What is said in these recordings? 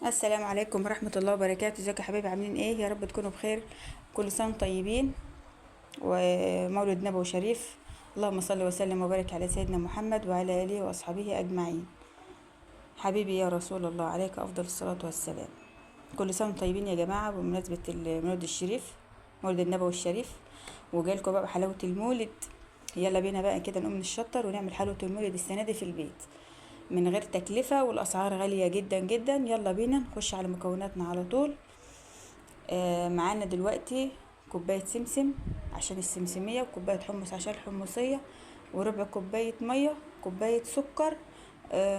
السلام عليكم ورحمة الله وبركاته. ازيكم يا حبايبي؟ عاملين ايه؟ يا رب تكونوا بخير. كل سنة وانتم طيبين ومولد نبوي شريف. اللهم صل وسلم وبارك على سيدنا محمد وعلى آله وأصحابه أجمعين. حبيبي يا رسول الله، عليك أفضل الصلاة والسلام. كل سنة وانتم طيبين يا جماعة، بمناسبة المولد الشريف، مولد النبوي الشريف. وجايلكم بقى حلاوة المولد. يلا بينا بقى كده نقوم نشطر ونعمل حلاوة المولد السنة دي في البيت من غير تكلفة، والأسعار غالية جدا جدا. يلا بينا نخش على مكوناتنا على طول. معانا دلوقتي كوباية سمسم عشان السمسمية، وكوباية حمص عشان الحمصية، وربع كوباية مية، كوباية سكر،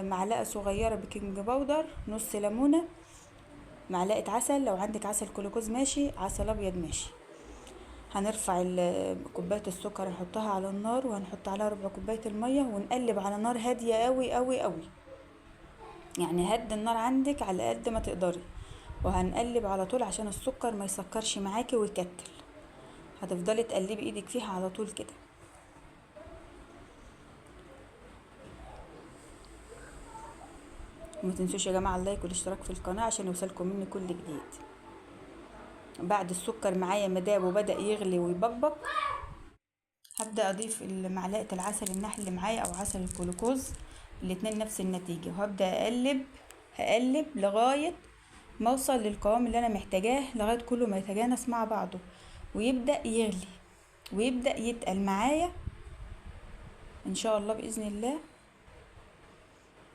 معلقة صغيرة بيكنج باودر، نص ليمونة، معلقة عسل، لو عندك عسل كلوكوز ماشي، عسل أبيض ماشي. هنرفع كوباية السكر، نحطها على النار، وهنحط عليها ربع كوباية المية، ونقلب على نار هادية قوي قوي قوي. يعني هد النار عندك على قد ما تقدري، وهنقلب على طول عشان السكر ما يسكرش معاكي ويكتل. هتفضلي تقلبي ايدك فيها على طول كده. وما تنسوش يا جماعه اللايك والاشتراك في القناه عشان يوصلكم مني كل جديد. بعد السكر معايا مداب وبدا يغلي ويبقبق، هبدا اضيف معلقه العسل النحل اللي معايا او عسل الجلوكوز، الاتنين نفس النتيجه، وهبدا هقلب لغايه ما اوصل للقوام اللي انا محتاجاه، لغايه كله ما يتجانس مع بعضه ويبدا يغلي ويبدا يتقل معايا ان شاء الله باذن الله.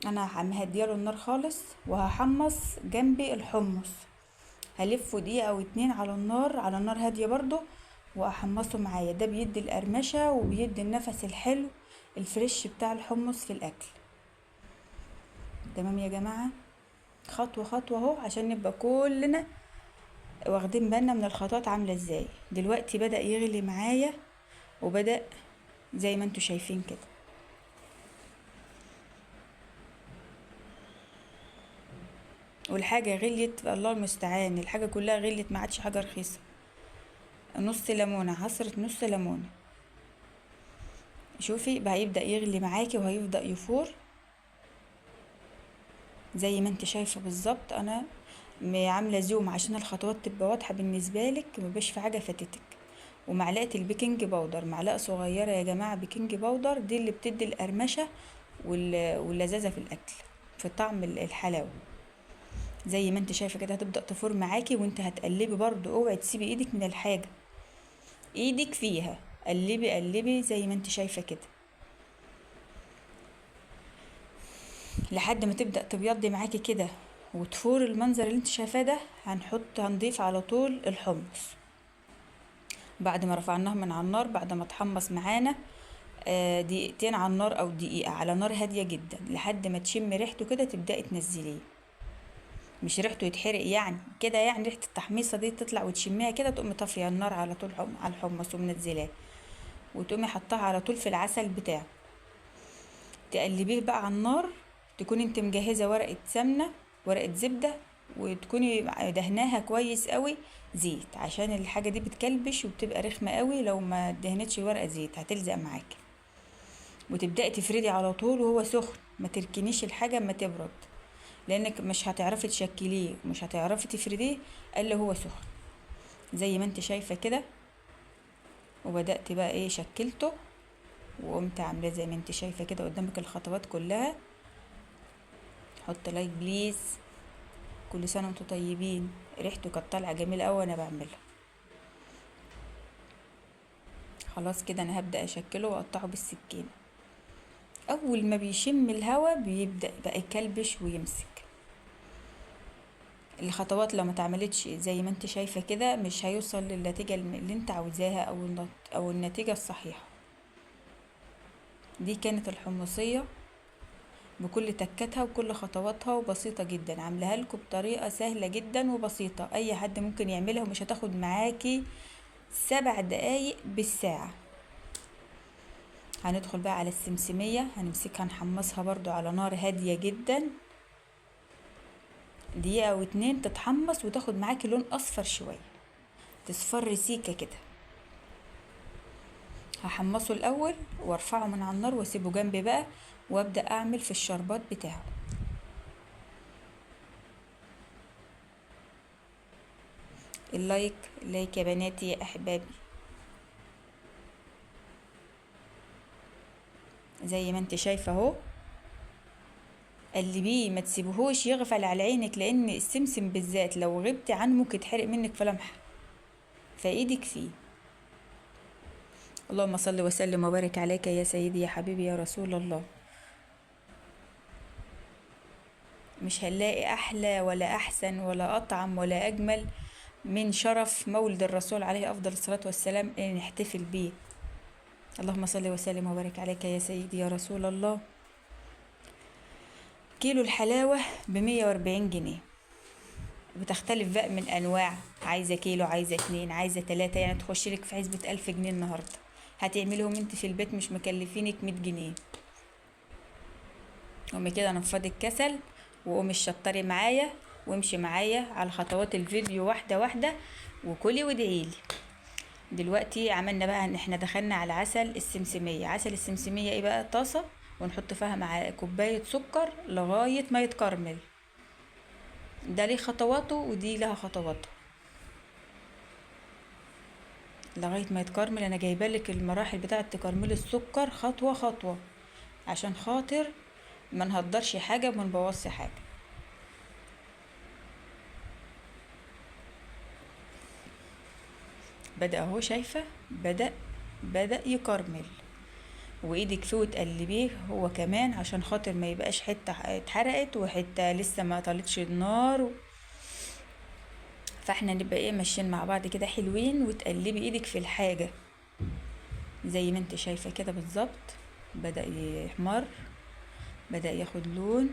انا مهدياله النار خالص، وهحمص جنبي الحمص، هلفه دقيقة او اتنين على النار، على نار هادية برضو، واحمصه معايا. ده بيدي القرمشة وبيدي النفس الحلو الفريش بتاع الحمص في الاكل. تمام يا جماعة، خطوة خطوة اهو عشان نبقى كلنا واخدين بالنا من الخطوات عاملة ازاي. دلوقتي بدأ يغلي معايا، وبدأ زي ما انتوا شايفين كده. والحاجة غليت، الله المستعان، الحاجة كلها غليت، ما عادش حاجة رخيصة. نص ليمونة، عصرة نص ليمونة. شوفي بقى هيبدأ يغلي معاكي وهيبدأ يفور زي ما انت شايفة بالظبط. انا عاملة زوم عشان الخطوات تبقى واضحة بالنسبة لك، مبقاش في حاجة فاتتك. ومعلقة البيكنج باودر، معلقة صغيرة يا جماعة بيكنج باودر، دي اللي بتدي القرمشة واللذاذة في الأكل، في طعم الحلاوة. زي ما انت شايفة كده هتبدأ تفور معاكي، وانت هتقلبي برضو، اوعي تسيبي ايدك من الحاجة، ايدك فيها، قلبي قلبي زي ما انت شايفة كده لحد ما تبدأ تبيض معاكي كده وتفور المنظر اللي انت شايفاه ده. هنضيف على طول الحمص بعد ما رفعناه من على النار، بعد ما اتحمص معانا دقيقتين على النار او دقيقة على نار هادية جدا، لحد ما تشمي ريحته كده تبدأي تنزليه. مش ريحته يتحرق يعني كده، يعني ريحة التحميصة دي تطلع وتشميها كده، تقومي طافية النار على طول على الحمص ومنزلاه، وتقومي حطها على طول في العسل بتاعه، تقلبيه بقى على النار. تكوني انت مجهزة ورقة سمنة، ورقة زبدة، وتكوني دهناها كويس قوي زيت، عشان الحاجة دي بتكلبش وبتبقى رخمة قوي لو ما دهنتش ورقة زيت، هتلزق معاكي. وتبدأي تفردي على طول وهو سخن، ما تركنيش الحاجة اما تبرد، لانك مش هتعرفي تشكليه ومش هتعرفي تفرديه الا هو سخن زي ما انت شايفة كده. وبدأت بقى ايه، شكلته وقمت عاملاه زي ما انت شايفة كده قدامك الخطوات كلها. حط لايك بليز. كل سنة وانتم طيبين. ريحته كانت طالعة جميلة اوي وانا بعملها. خلاص كده انا هبدأ اشكله واقطعه بالسكينة. اول ما بيشم الهوا بيبدأ بقى يكلبش ويمسك. الخطوات لو ما اتعملتش زي ما انت شايفة كده مش هيوصل للنتيجة اللي انت عاوزاها، او النتيجة الصحيحة. دي كانت الحمصية بكل تكاتها وكل خطواتها، وبسيطة جدا، عاملاها لكم بطريقة سهلة جدا وبسيطة، اي حد ممكن يعملها، ومش هتاخد معاكي 7 دقايق بالساعة. هندخل بقى على السمسمية، هنمسكها نحمصها برضو على نار هادية جدا، دقيقة او اتنين تتحمص وتاخد معاكي لون اصفر شوية، تصفر سيكة كده. هحمصه الاول وارفعه من على النار واسيبه جنبي بقى، وابدأ اعمل في الشربات بتاعه. اللايك. لايك يا بناتي يا احبابي، زي ما انت شايفه اهو. قلبيه، ما تسيبهوش يغفل على عينك، لان السمسم بالذات لو غبتي عنه ممكن يتحرق منك في لمحه، فايدك فيه. اللهم صل وسلم وبارك عليك يا سيدي يا حبيبي يا رسول الله. مش هنلاقي احلى ولا احسن ولا اطعم ولا اجمل من شرف مولد الرسول عليه افضل الصلاه والسلام ان نحتفل بيه. اللهم صل وسلم وبارك عليك يا سيدي يا رسول الله. كيلو الحلاوه ب140 جنيه، بتختلف بقى من انواع، عايزه كيلو، عايزه 2، عايزه 3، يعني تخش لك في حسبه 1000 جنيه النهارده. هتعملهم انت في البيت مش مكلفينك 100 جنيه. قومي كده نفضي الكسل وقومي الشطري معايا، وامشي معايا على خطوات الفيديو واحده واحده، وكلي وادعيلي. دلوقتي عملنا بقى ان احنا دخلنا على عسل السمسميه. عسل السمسميه ايه بقى؟ طاسه ونحط فيها مع كوبايه سكر لغايه ما يتكرمل. ده ليه خطواته ودي لها خطواته. لغايه ما يتكرمل، انا جايبه لك المراحل بتاعه تكرمل السكر خطوه خطوه، عشان خاطر ما نهدرش حاجه وما نبوظش حاجه. بدأ اهو، شايفه؟ بدأ يكرمل، وايدك فيه وتقلبيه هو كمان، عشان خاطر ما يبقاش حته اتحرقت وحته لسه ما طلتش النار. فاحنا نبقى ايه ماشيين مع بعض كده حلوين، وتقلبي ايدك في الحاجه زي ما انت شايفه كده بالظبط. بدأ يحمر، بدأ ياخد لون.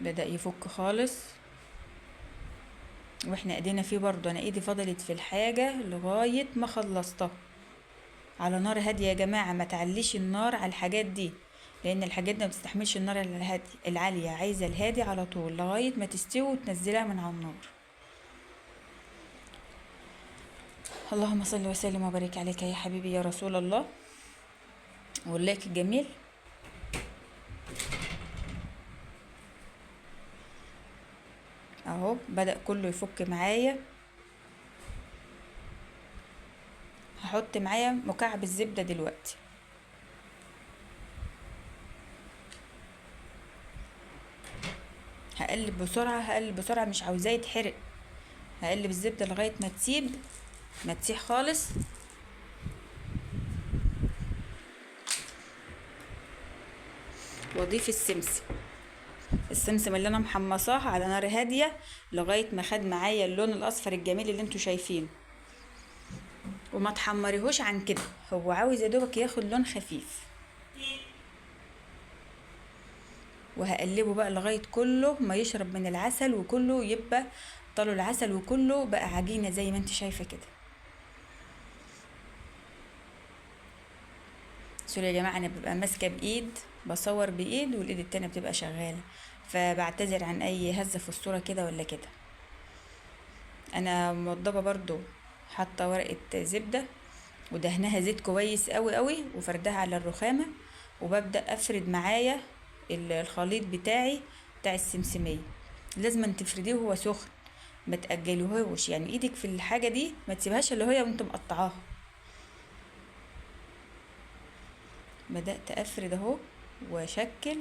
بدأ يفك خالص، واحنا ايدينا فيه برضو. انا ايدي فضلت في الحاجه لغايه ما خلصتها على نار هاديه. يا جماعه ما تعليش النار على الحاجات دي، لان الحاجات دي ما بتستحملش النار العاليه، عايزه الهادي على طول لغايه ما تستوي وتنزلها من على النار. اللهم صل وسلم وبارك عليك يا حبيبي يا رسول الله. واللايك الجميل اهو بدأ كله يفك معايا. هحط معايا مكعب الزبدة دلوقتي. هقلب بسرعة، هقلب بسرعة، مش عاوزاه يتحرق. هقلب الزبدة لغاية ما تسيح خالص. واضيف السمسم اللي انا محمصاه على نار هادية لغاية ما خد معايا اللون الاصفر الجميل اللي انتوا شايفينه. وما تحمريهوش عن كده، هو عاوز يا دوبك ياخد لون خفيف. وهقلبه بقى لغاية كله ما يشرب من العسل، وكله يبقى طلوا العسل وكله بقى عجينة زي ما انت شايفة كده. سوري يا جماعة، انا ببقى ماسكة بايد، بصور بايد والايد التانية بتبقى شغالة، فبعتذر عن اي هزة في الصورة كده ولا كده. انا موضبة برضو، حاطة ورقة زبدة ودهنها زيت كويس قوي قوي، وفردها على الرخامة، وببدأ افرد معايا الخليط بتاع السمسمية. لازم أن تفرديه وهو سخن، ما تأجلوهوش، يعني ايدك في الحاجة دي ما تسيبهاش اللي هي وانت مقطعاها. بدأت افرد اهو واشكل،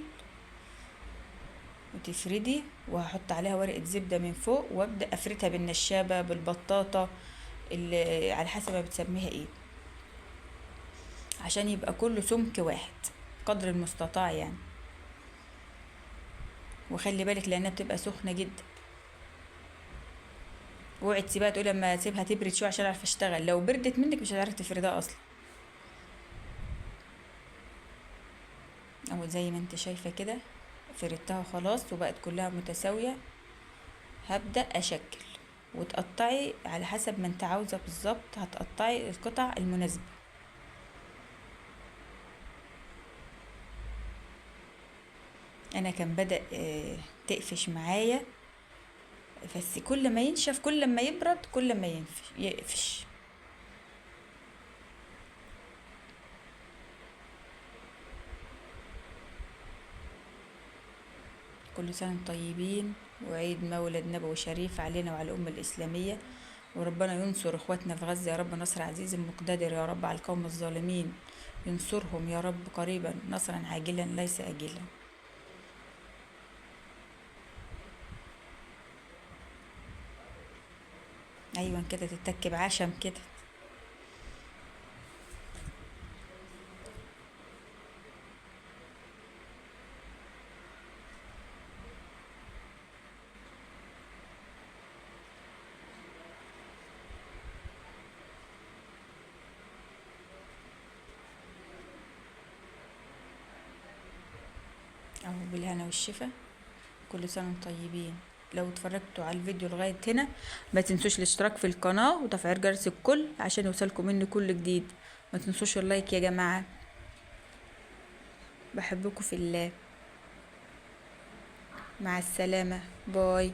وتفردي، وهحط عليها ورقة زبدة من فوق، وابدأ افردها بالنشابة بالبطاطا اللي على حسب ما بتسميها ايه، عشان يبقى كله سمك واحد قدر المستطاع يعني. وخلي بالك لانها بتبقى سخنة جدا، اوعي تسيبها تقولي اما اسيبها تبرد شويه عشان اعرف اشتغل. لو بردت منك مش هتعرفي تفردها اصلا. اهو زي ما انت شايفه كده فردتها خلاص وبقت كلها متساويه. هبدأ اشكل، وتقطعي على حسب ما انت عاوزه بالظبط، هتقطعي القطع المناسبه. انا كان بدأ تقفش معايا، بس كل ما ينشف كل ما يبرد كل ما يقفش. كل سنة وانتم طيبين، وعيد مولد نبوي شريف علينا وعلى الأمة الإسلامية. وربنا ينصر اخواتنا في غزة يا رب نصر عزيز مقتدر يا رب على القوم الظالمين. ينصرهم يا رب قريبا نصرا عاجلا ليس آجلا. أيوة كده تتك بعشم كده. أهو بالهنا والشفا. كل سنة وانتم طيبين. لو اتفرجتوا على الفيديو لغاية هنا ما تنسوش الاشتراك في القناة وتفعيل جرس الكل عشان يوصلكم مني كل جديد. ما تنسوش اللايك يا جماعة. بحبكم في الله. مع السلامة. باي.